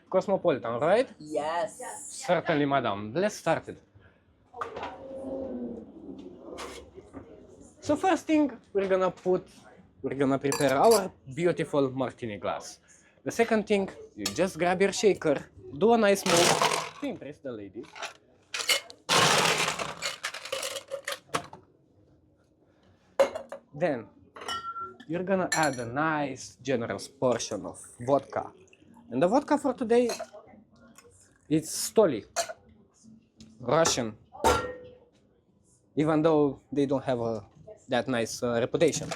Cosmopolitan, right? Yes. Certainly, madam. Let's start it. So first thing, we're gonna prepare our beautiful martini glass. The second thing, you just grab your shaker, do a nice move to impress the ladies. Then, you're gonna add a nice generous portion of vodka. And the vodka for today, it's Stoli, Russian, even though they don't have that nice reputation.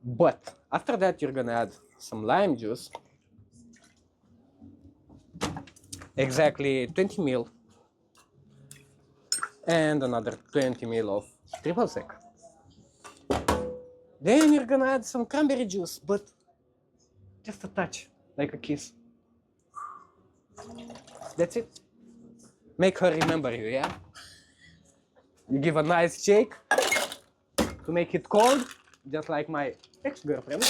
But after that, you're gonna add some lime juice, exactly 20 ml, and another 20 ml of triple sec. Then you're gonna add some cranberry juice, but just a touch, like a kiss. That's it. Make her remember you, yeah? You give a nice shake to make it cold, just like my ex-girlfriend.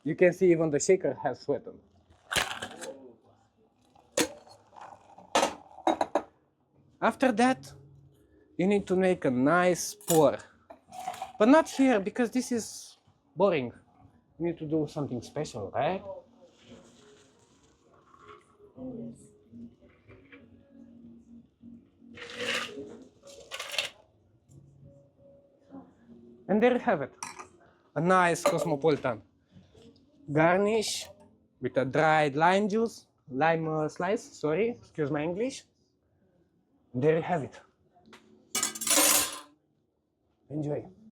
You can see even the shaker has sweatened. After that, you need to make a nice pour. But not here, because this is boring. You need to do something special, right? And there you have it. A nice Cosmopolitan. Garnish with a dried lime juice, lime slice, sorry, excuse my English. There you have it. Enjoy.